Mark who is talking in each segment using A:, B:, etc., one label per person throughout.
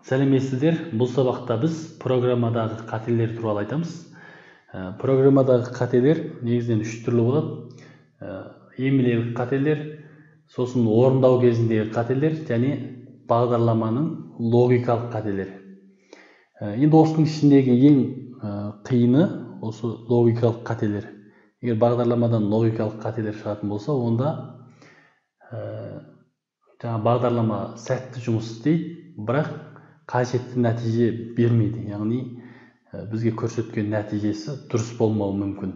A: Сәлеметсіздер. Бұл сабақта біз программадағы қателер туралы айтамыз. Программадағы қателер негізінен үш түрлі болады. Емлелік қателер, сосын орындау кезіндегі қателер және бағдарламаның логикалық қателер. Енді осының ішіндегі ең қиыны осы логикалық қателер. Егер бағдарламадан логикалық қателер шығатын болса, онда бағдарлама сәтті жұмыс істейді, бірақ қажетті нәтиже бермейді. Яғни бізге көрсеткен нәтижесі дұрыс болмауы мүмкін.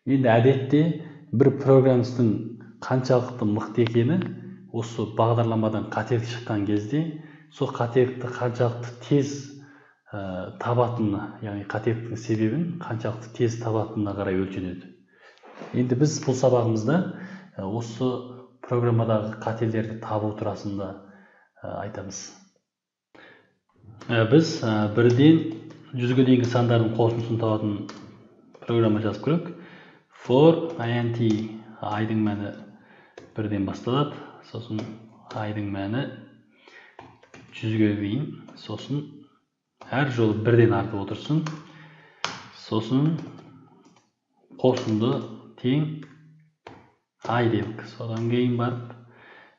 A: Енді әдетте бір программистің қаншалықты мықты екені осы бағдарламадан қателік шыққан кезде сол қателікті қаншалықты тез табатынына, яғни қателіктің себебін қаншалықты тез табатынына қарай өлшенеді. Енді біз бұл сабағымызда осы программадағы қателерді табу турасында айтамыз. Біз бірден 100-ге дейінгі сандардың қосындысын табатын программа жазып көрейік. For int айдың мәні бірден басталады, сосын айдың мәні 100-ге дейін, сосын әр жолы бірден артып отырсын, сосын қосынды тең ай делік. Содан кейін барып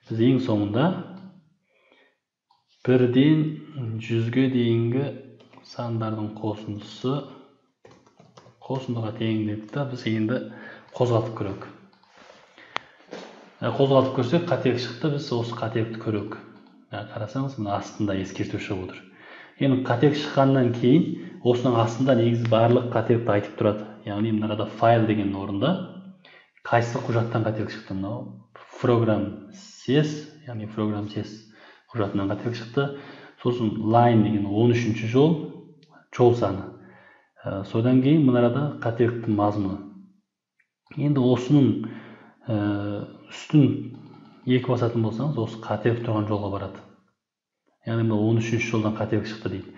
A: біз ең соңында бірден 100-ге дейінгі сандардың қосындыға тең дедік та, біз енді қозғалтып көрейік. Қозғалтып көрсек, қателік шықты, біз осы қателікті көрейік. Қарасаңыз, мына астында ескерту шығып отыр. Енді қателік шыққаннан кейін осының астында негізі барлық қателікті айтып тұрады. Яғни мынада файл деген орында қайсы құжаттан қателік шықты? Мынау program.cs, яғни program.cs құжатынан қателік шықты. Сосын line деген 13-ші жол саны. Содан кейін мынада қателіктің мазмұны. Енді осының үстін екі басатын болсаңыз, осы қателік тұрған жолға барады. Яғни 13-ші жолдан қателік шықты дейді.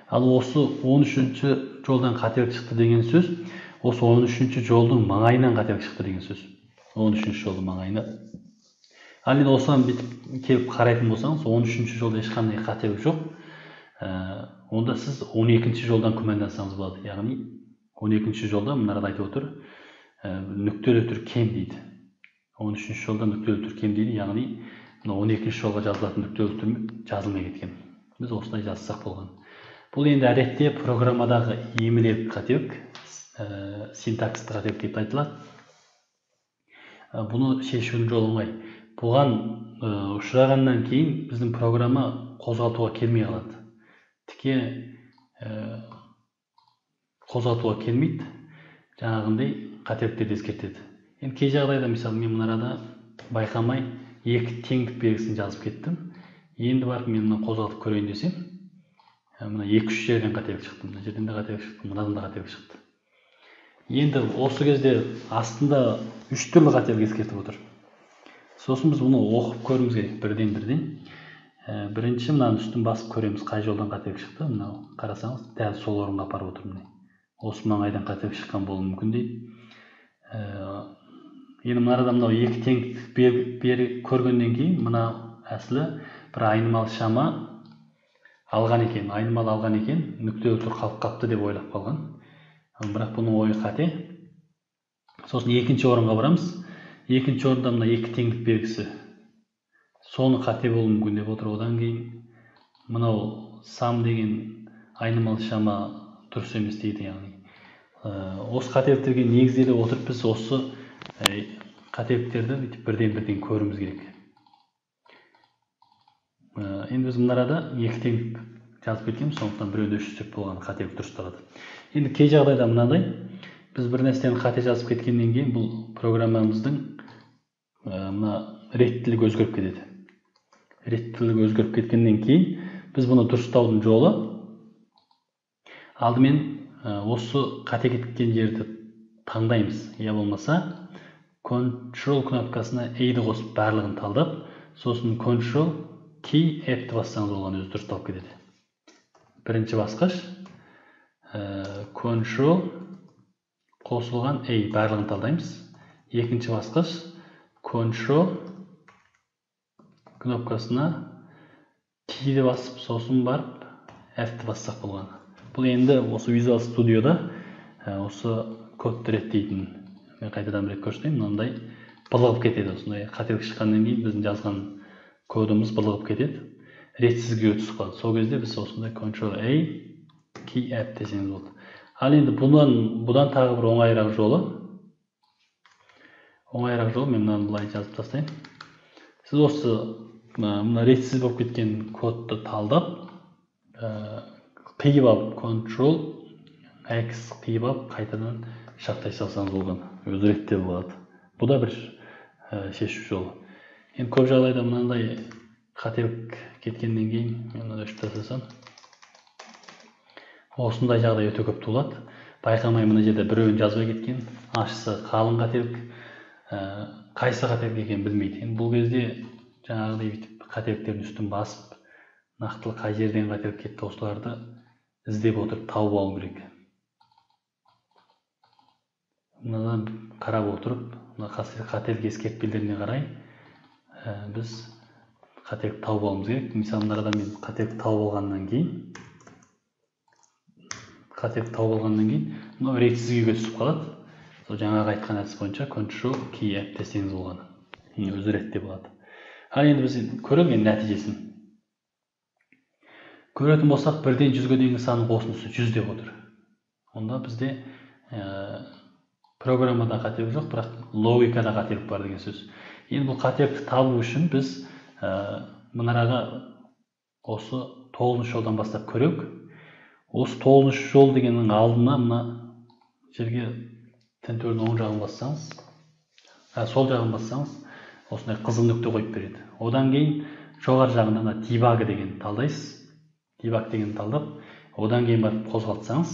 A: Ал осы 13-ші жолдан қателік шықты деген сөз, осы 13-ші жолдың маңайынан қателік шықты деген сөз. 13-ші жолдың маңайынан. Ал енді осыған келіп қарайтын болсаңыз, 13-ші жолда ешқандай қателік жоқ. Онда сіз 12-ші жолдан күмәндансаңыз болады. Яғни 12-ші жолда мынада айтып отыр, нүктелі түр кем дейді. 13-ші жолда нүктелі түр кем дейді, яғни 12-ші жолға жазылатын нүктелі түр жазылмай кеткен. Біз осылай жазсақ болған. Бұл енді әдетте программадағы емлелік қателік, синтаксты қателік деп айтылады. Бұны шешудің жолы оңай. Бұған ұшырағаннан кейін біздің программа қозғалтуға келмей қалады. Тіке қозғалтуға келмейді, жаңағындай қателіктерді ескертеді. Енді кей жағдайда, мысалы, мен мынарада байқамай екі теңдік белгісін жазып кеттім. Енді барып мен мына қозғалтып көрейін десем, мына 2-3 жерден қателік шықты, мына жерден де қателік шықты, мынадан да қателік шықты. Енді осы кезде астында 3 түрлі қателік ескертіп отыр. Сосын біз бұны оқып көруіміз керек бірден. Бірінші мынаны үстін басып көреміз, қай жолдан қателік шықты. Мынау қарасаңыз, дәл сол орынға апарып отыр. Осы маңайдан қателік шыққан болуы мүмкін дейді. Енді мынада мынау екі теңдік көргеннен кейін, мына әсілі бір айнымалы шама алған екен. Айнымалы алған екен, нүктелі түр қалып қапты деп ойлап қалған. Бірақ бұның ойы қате. Сосын екінші орынға барамыз. Екінші орында мына екі теңдік белгісі. Соны қате болуы мүмкін деп отыр. Одан кейін мынау сам деген айнымалы шама дұрыс емес дейді. Яғни осы қателіктерге негізделе отырып біз осы қателіктерді бірден көруіміз керек. Енді біз мынарада екі теңдік жазып кеткенбіз, сондықтан біреуде 3 деп болған қателік дұрысталады. Енді кей жағдайда мынадай, біз бір нәрсені қате жазып кеткеннен кейін бұл программамыздың мына реттілігі өзгеріп кетеді. Реттілігі өзгеріп кеткеннен кейін біз бұны дұрыстаудың жолы алдымен осы қате кеткен жерді таңдаймыз. Я болмаса Ctrl кнопкасына A-ді қосып барлығын талдап, сосын Ctrl key F-ті бассаңыз болған өзі дұрысталып кетеді. Бірінші басқыш Ctrl қосылған A барлығын талдаймыз. Екінші басқыш Ctrl кнопкасына Key'ді басып, сосын барып, F-ті бассақ болған. Бұл енді осы Visual Studio'да осы кодты реттейтін. Мен қайтадан бір көрсетейін, мынандай былығып кетеді. Осындай қателік шыққаннан кейін біздің жазған кодымыз былығып кетеді. Ретсізге түсіп қалады. Сол кезде біз осындай Ctrl-A, Key App десеңіз болды. Ал енді бұдан тағы бір оңайырақ жолы. Мен мынаны былай жазып тастайын. Сіз осы мына ретсіз болып кеткен кодты талдап, қиып алып, Ctrl-X қиып алып, қайтадан шақтай салсаңыз болған. Өзі ретте болады. Бұл да бір шешу жолы. Енді көп жағдайда мынандай қателік кеткеннен кейін, мен мынаны өшіріп тастасам, осындай жағдай өте көп туылады. Байқамай мына жерде біреуін жазбай кеткен, ашысы қалың қателік, қайсы қателік екенін білмейді. Енді бұл кезде жаңағыдай бүйтіп қателіктердің үстін басып, нақтылы қай жерден қателік кетті, осыларды іздеп отырып тауып алу керек. Мынадан қарап отырып, мына қателік ескертпелеріне қарай біз қателік тауып алуымыз керек. Мысалы, мынада мен қателік тауып алғаннан кейін, мынау ретсізге түсіп қалады. Сол жаңағы айтқан әдіс бойынша Ctrl-Key App десеңіз болғаны. Өзі ретте болады. Ал енді біз көрейік нәтижесін. Көретін болсақ, 1-ден 100-ге дейінгі санның қосындысы 100 деп отыр. Онда бізде программада қателік жоқ, бірақ логикада қателік бар деген сөз. Енді бұл қателікті табу үшін біз мынараға осы 9-шы жолдан бастап көрейік. Осы 9-шы жол дегеннің алдына мына жерге тінтөрдің оң жағын бассаңыз, сол жағын бассаңыз, осындай қызыл нүкте қойып береді. Одан кейін жоғары жағында debug деген талдайсыз. Debug деген талдап, одан кейін барып қозғалтсаңыз,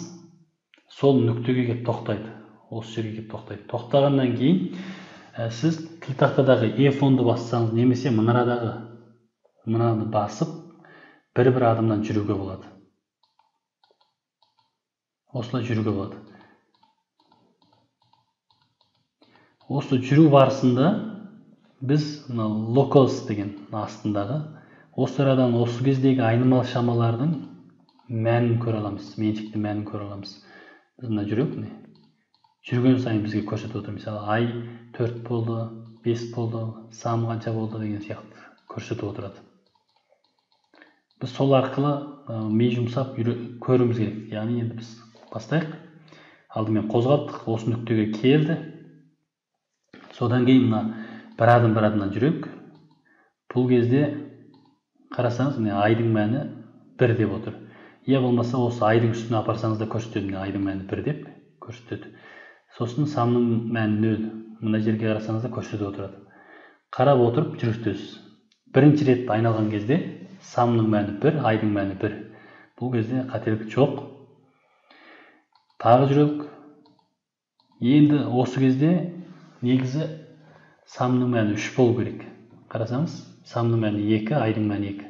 A: сол нүктеге келіп тоқтайды. Осы жерге келіп тоқтайды. Тоқтағаннан кейін сіз тіл тақтадағы F10-ды бассаңыз, немесе мынаны басып, бір адымнан жүруге болады. Осылай жүруге болады. Осы жүру барысында біз locals деген астындағы осы арадан осы кездегі айнымалы шамалардың мәнін көре аламыз, меншікті мәнін көре аламыз. Біз мына жүрейік, жүрген сайын бізге көрсетіп отыр. Мысалы, ай 4 болды, 5 болды, сам қанша болды деген сияқты көрсетіп отырады. Біз сол арқылы ми жұмсап көруіміз керек. Яғни енді біз бастайық. Алдымен қозғалттық, осы нүктеге келді. Содан кейін мына бір адымнан жүрейік. Бұл кезде қарасаңыз, айдың мәні 1 деп отыр. Я болмаса осы айдың үстіне апарсаңыз да көрсетеді, айдың мәні 1 деп көрсетеді. Сосын самның мәні 0. Мына жерге қарасаңыз да көрсетіп отырады. Қарап отырып жүрістесіз. Бірінші рет айналған кезде самның мәні 1, айдың мәні 1. Бұл кезде қателік жоқ. Тағы жүрейік. Енді осы кезде негізі самның мәні 3 болу керек. Қарасаңыз, самның мәні 2, айдың мәні 2.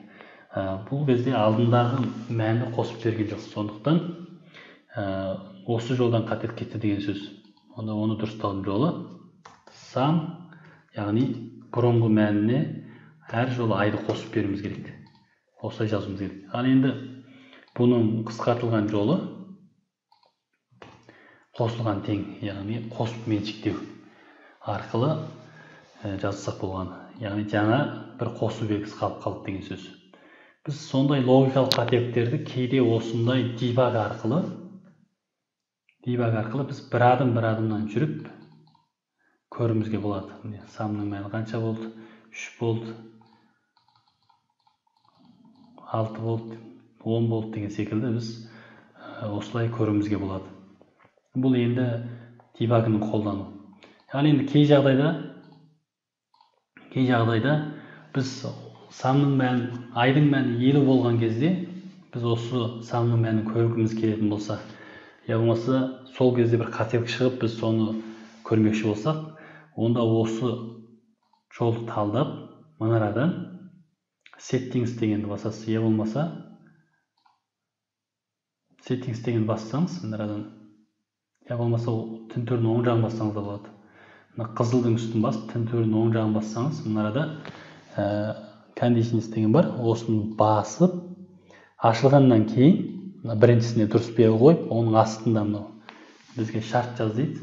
A: Бұл кезде алдындағы мәнді қосып берген жоқ. Сондықтан осы жолдан қателік кетті деген сөз. Онда оны дұрыстаудың жолы сам, яғни бұрынғы мәніне әр жолы айды қосып беруіміз керек. Осылай жазуымыз керек. Ал енді бұның қысқартылған жолы қосылған тең, яғни қосып меншіктеу арқылы жазсақ болған. Яғни жаңа бір қосу белгісі қалып деген сөз. Біз сондай логикалық қателіктерді кейде осындай debug арқылы біз бір адымнан жүріп көруімізге болады. Самның мәні қанша болды? 3 болды, 6 болды, 10 болды деген секілді біз осылай көруімізге болады. Бұл енді debug'ның қолдану. Ал енді кей жағдайда біз самның мәні, айдың мәні 50 болған кезде біз осы самның мәнін көргіміз келетін болса, я болмаса сол кезде бір қателік шығып біз соны көрмекші болсақ, онда осы жолды талдап, мынарадан settings дегенді басасыз, я болмаса settings дегенді бассаңыз, мынарадан, я болмаса тінтөрдің оң жағын бассаңыз да болады. Мына қызылдың үстін басып, тінтөрдің оң жағын бассаңыз, мынарада conditions деген бар. Осыны басып, ашылғаннан кейін біріншісіне дұрыс белгі қойып, оның астында мынау бізге шарт жаз дейді.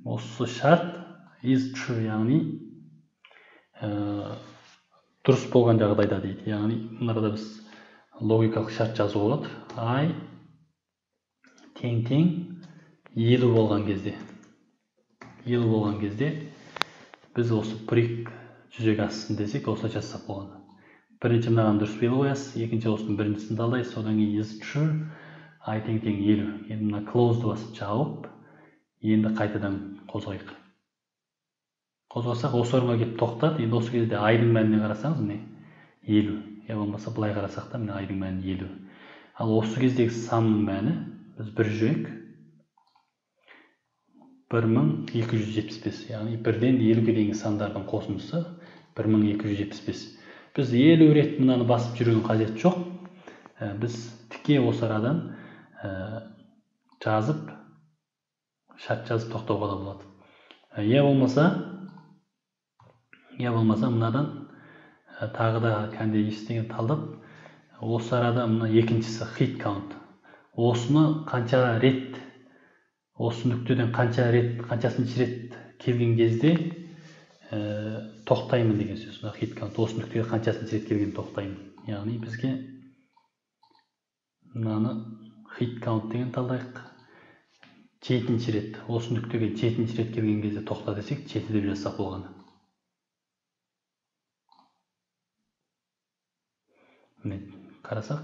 A: Осы шарт is true, яғни дұрыс болған жағдайда дейді. Яғни мынада біз логикалық шарт жазу болады. I тең 50 болған кезде. 50 болған кезде біз осы брик жүзеге ассын десек, осылай жазсақ болған. Бірінші мынаған дұрыс белгі қоясыз, екінші осының біріншісін талдайсыз, содан кейін is true, I тең 50. Енді мына closed басып жауып, енді қайтадан қозғайық. Қозғасақ, осы орынға келіп тоқтады. Енді осы кезде I-дың мәніне қарасаңыз, міне 50. Я болмаса былай қарасақ та, міне I-дың мәні 50. Ал осы кездегі санның мәні біз бір жүрек 1275, яғни 1-ден 50-ге дейінгі сандардың қосындысы 1275. Біз 50 рет мынаны басып жүрудің қажеті жоқ. Біз тіке осы арадан жазып, шарт жазып тоқтауға да болады. Я болмаса мынадан тағы да conditions деген талдап, осы арада мына екіншісі hit count. Осыны қанша рет, осы нүктеден қаншасыншы рет келген кезде тоқтаймын деген сөз. Hit count, осы нүктеге қаншасыншы рет келген тоқтаймын. Яғни бізге мынаны hit count деген талдайық. 7-ші рет, осы нүктеге 7-ші рет келген кезде тоқта десек, 7 деп жазсақ болғаны. Міне қарасақ,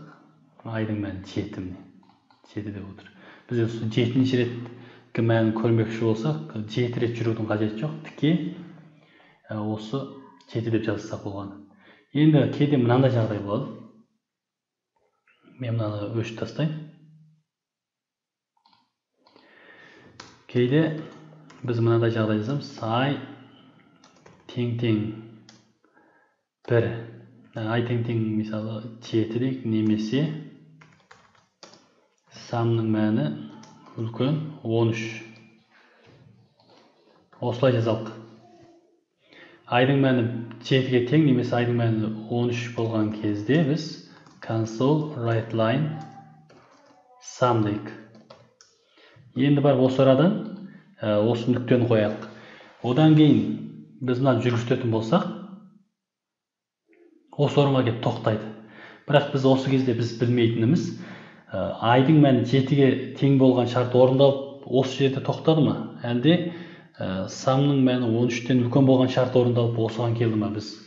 A: I-дың мәні 7 деп отыр. Біз осы 7-ші реткі мәнін көрмекші болсақ, 7 рет жүрудің қажеті жоқ, тіке осы 7 деп жазсақ болғаны. Енді кейде мынандай жағдай болады. Мен мынаны өшіп тастайын. Кейде біз мынандай жағдай жазамыз. I тең 1. I тең мысалы 7 дейік, немесе санның мәні үлкен 13. Осылай жазалық. I-дың мәні 7-ге тең, немесе I-дың мәні 13 болған кезде біз console write line sum дейік. Енді бар осы арадан осы нүктені қояйық. Одан кейін біз мынаны жүргізетін болсақ, осы орынға келіп тоқтайды. Бірақ біз осы кезде біз білмейтініміз, I-дың мәні 7-ге тең болған шарт орындалып, осы жерде тоқтады ма? Әлде самның мәні 13-тен үлкен болған шарт орындалып, осыған келді ма? Біз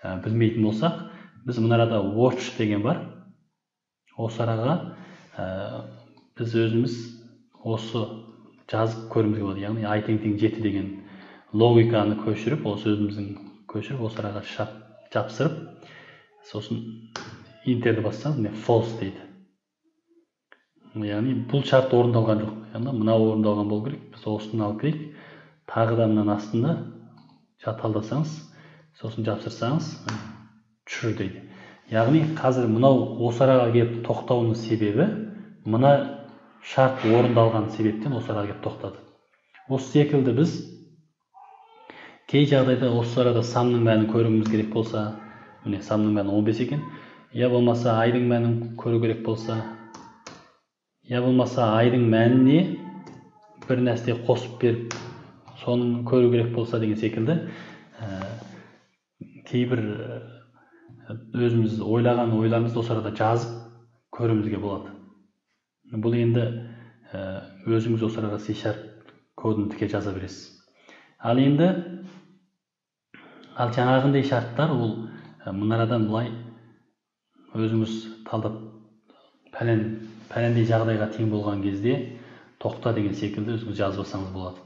A: білмейтін болсақ, біз мына арада watch деген бар. Осы араға біз өзіміз осы жазып көруімізге болады. Яғни I тең 7 деген логиканы көшіріп, осы өзіміздің көшіріп, осы араға жапсырып, сосын интерді бассаңыз, міне false дейді. Яғни бұл шарт орындалған жоқ. Яғни мынау орындалған болу керек. Біз осыны алып келейік. Тағы да мынаның астында талдасаңыз, сосын жапсырсаңыз, true дейді. Яғни қазір мынау осы араға келіп тоқтауының себебі, мына шарт орындалған себептен осы араға келіп тоқтады. Осы секілді біз кей жағдайда осы арада самның мәнін көруіміз керек болса, міне самның мәні 15 екен. Я болмаса I-дың мәнін көру керек болса, я болмаса I-дың мәніне бір нәрсе қосып беріп, соның көру керек болса деген секілді, кейбір өзіміз ойлаған ойларымызды осы арада жазып көруімізге болады. Бұл енді өзіңіз осы араға C# кодын тіке жаза бересіз. Ал жаңағындай шарттар, ол мұнарадан бұлай өзіңіз талдап пәлендей жағдайға тең болған кезде тоқта деген секілді өзіңіз жазбасаңыз болады.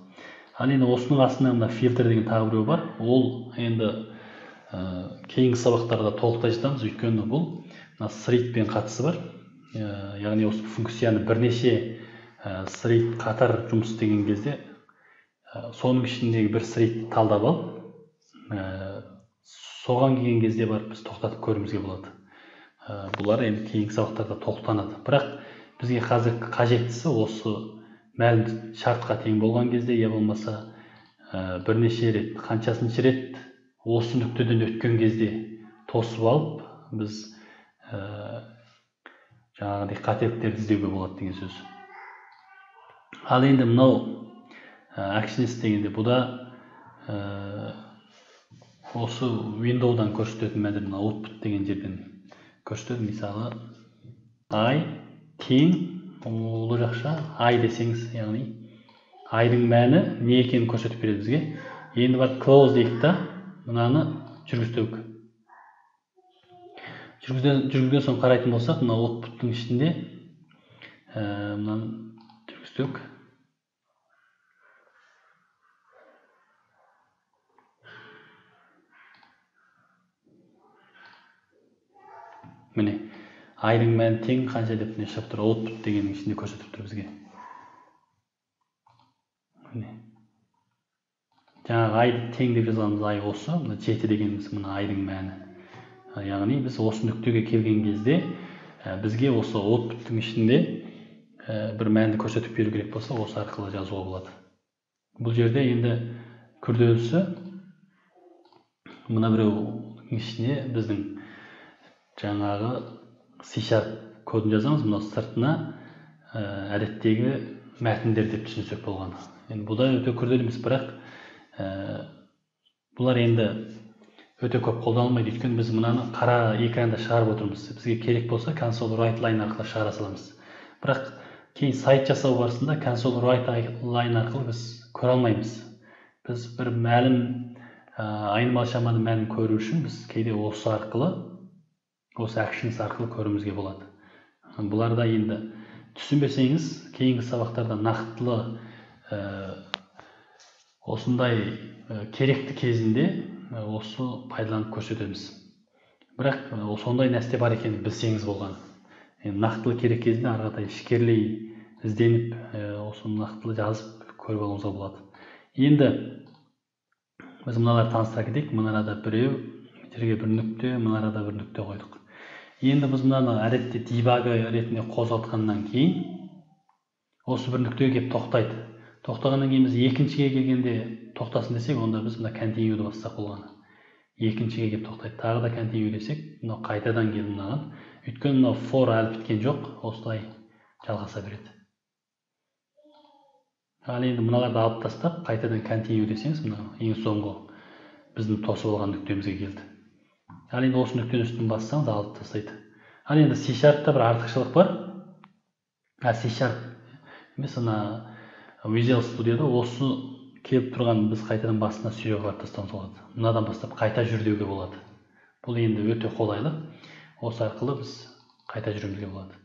A: Ал енді осының астында мына фильтр деген тағы біреу бар. Ол енді кейінгі сабақтарда толықтай жатамыз, өйткені бұл threadпен қатысы бар. Яғни осы функцияны бірнеше thread қатар жұмыс істеген кезде соның ішіндегі бір thread талдап алып, соған келген кезде барып біз тоқтатып көруімізге болады. Бұлар енді кейінгі сабақтарда толықтанады. Бірақ бізге қазір қажеттісі осы мәлім шартқа тең болған кезде, я болмаса бірнеше рет, қаншасыншы рет осы нүктеден өткен кезде тосып алып, біз жаңағыдай қателіктерді іздеуге болады деген сөз. Ал енді мынау actions дегенде бұда осы Windows'дан көрсететін мәні мына output деген жерден көрсетеді. Мысалы I тең ұлы жақша I десеңіз, яғни I'дың мәні не екенін көрсетіп береді бізге. Енді бар close дейік та, мынаны жүргізтейік. Жүргізген соң қарайтын болсақ, мына output'тың ішінде мынаны жүргізтейік. Міне, I'дың мәні тең қанша деп не шығып тұр, output дегеннің ішінде көрсетіп тұр бізге. Міне. Жаңағы I'ды тең деп жазғанымыз I осы, мына 7 дегеніміз мына I'дың мәні. Яғни біз осы нүктеге келген кезде бізге осы output'тың ішінде бір мәнді көрсетіп беру керек болса, осы арқылы жазуға болады. Бұл жерде енді күрделісі мына біреудің ішіне біздің жаңағы C# кодын жазамыз, мына сыртына әдеттегі мәтіндер деп түсінсек болғаны. Енді бұл да өте күрделі емес, бірақ бұлар енді өте көп қолданылмайды, өйткені біз мынаны қара экранда шығарып отырмыз. Бізге керек болса console write line арқылы шығара саламыз. Бірақ кейін сайт жасау барысында console write line арқылы біз көре алмаймыз. Біз бір мәлім айнымалы шаманың мәнін көру үшін біз кейде осы арқылы, осы actions арқылы көруімізге болады. Бұларда енді түсінбесеңіз, кейінгі сабақтарда нақтылы осындай керекті кезінде осы пайдаланып көрсетеміз. Бірақ сондай нәрсе бар екенін білсеңіз болған. Нақтылы керек кезінде арғатай ішкерлей ізденіп, осы нақтылы жазып көріп алуыңызға болады. Енді біз мыналар таныстыра кетейік. Мынарада біреу, жерге бір нүкте, мынарада бір нүкте қойдық. Енді біз мынаны әдетте дебагы ретінде қозғалтқаннан кейін осы бір нүктеге келіп тоқтайды. Тоқтағаннан кейін біз екіншіге келгенде тоқтасын десек, онда біз мына continue'ді бассақ болғаны. Екіншіге келіп тоқтайды. Тағы да continue десек, мынау қайтадан келіп мынаған. Өйткені мынау for әлі біткен жоқ, осылай жалғаса береді. Ал енді мыналарды алып тастап, қайтадан continue десеңіз, мына ең соңғы біздің тосып алған нүктемізге келді. Ал енді осы нүктенің үстін бассаңыз алып тастайды. Ал енді C#-та бір артықшылық бар. C# емес, ана Visual Studio'да осы келіп тұрған біз қайтадан басына сүйреуге барып тастауымыз болады. Мынадан бастап қайта жүр деуге болады. Бұл енді өте қолайлы. Осы арқылы біз қайта жүруімізге болады.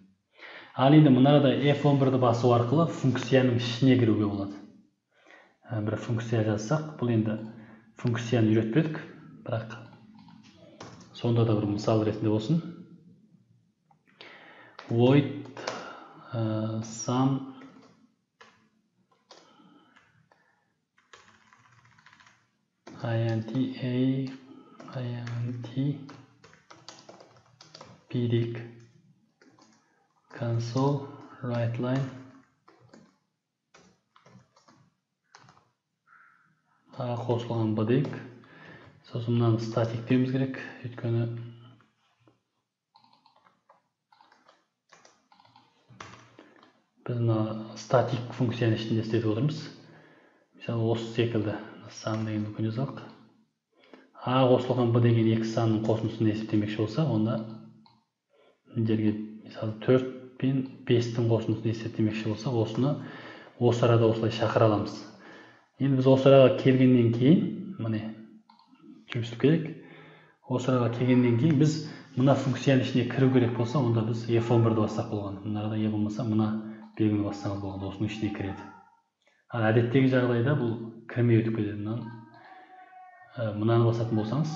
A: Ал енді мынада F11-ді басу арқылы функцияның ішіне кіруге болады. Бір функция жазсақ, бұл енді функцияны үйретпедік, бірақ сонда да бір мысал ретінде болсын. Void sum int a int b дейік. Console write line қосылған b дейік. Сосын мынаны static деуіміз керек, өйткені біз static функцияның ішінде істетіп отырмыз. Мысалы осы секілді сан деген нүктені жазайық. A қосылған b деген екі санның қосындысын есептемекші болса, онда жерге мысалы 4 пен 5-тің қосындысын есептемекші болса, осыны осы арада осылай шақыра аламыз. Енді біз осы араға келгеннен кейін, міне жүргізіп керек. Осы араға келгеннен кейін біз мына функцияның ішіне кіру керек болса, онда біз F11-ді бассақ болған. Мынада E болмаса, мына белгіні бассаңыз болған, осының ішіне кіреді. Ал әдеттегі жағдайда бұл кірмей өтіп кетеді. Мынаны басатын болсаңыз,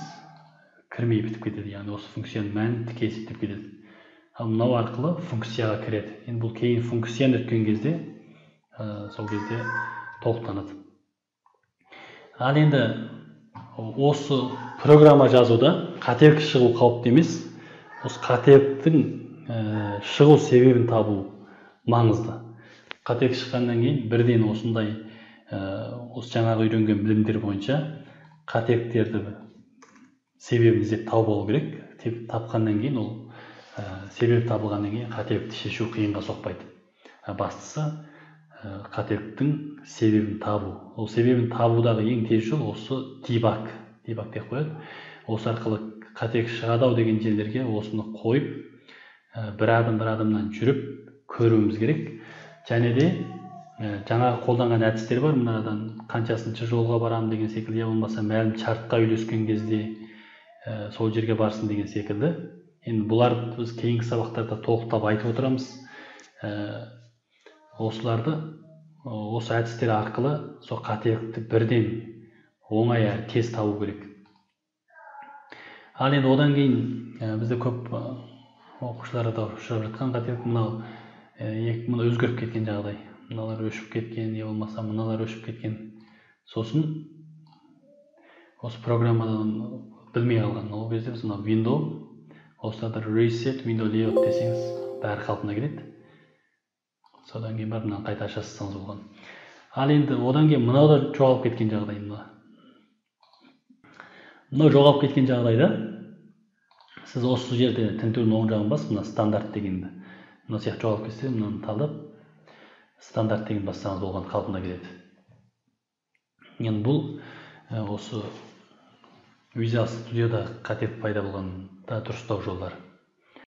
A: кірмей бітіп кетеді. Яғни осы функцияның мәнін тіке есептеп кетеді. Ал мынау арқылы функцияға кіреді. Енді бұл кейін функцияны өткен кезде, сол кезде толықтанады. Ал енді осы программа жазуда қателік шығу қауіпті емес. Осы қателіктің шығу себебін табу маңызды. Қателік шыққаннан кейін бірден осындай осы жаңағы үйренген білімдер бойынша қателіктерді себебін іздеп тауып алу керек. тапқаннан кейін ол себеп табылғаннан кейін қателікті шешу қиынға соқпайды. Бастысы қателіктің себебін табу. Ол себебін табудағы ең тез жол осы дебаг деп қояды. Осы арқылы қателік шығады деген жерлерге осыны қойып, бір адымнан жүріп көруіміз керек. Және де жаңағы қолданған әдістер бар. Мынадан қаншасыншы жолға барам деген секілді, болмаса мәлім шартқа үйлескен кезде сол жерге барсын деген секілді. Енді бұларды біз кейінгі сабақтарда толықтап айтып отырамыз. Осыларды осы әдістер арқылы сол қателікті бірден оңай әрі тез табу керек. Ал енді одан кейін бізде көп оқушыларда ұшырап жатқан қателік мынау өзгеріп кеткен жағдай. Мыналар өшіп кеткен, не болмаса мыналар өшіп кеткен. Сосын осы программадан білмей қалған. Ол кезде біз мына window, осыларда reset window layout десеңіз, бәрі қалпына келеді. Содан кейін барып мынаны қайта ашасыз болған. Ал енді одан кейін мынау да жоғалып кеткен жағдай. Мынау жоғалып кеткен жағдайда сіз осы жерде тінтудің оң жағын басып, мына стандарт дегенді. Мына сияқты жоғалып кетсе, мынаны талдап стандарт деген бассаңыз болған, қалпына келеді. Енді бұл осы Visual Studio'да қателік пайда болғанда дұрыстау жолдар.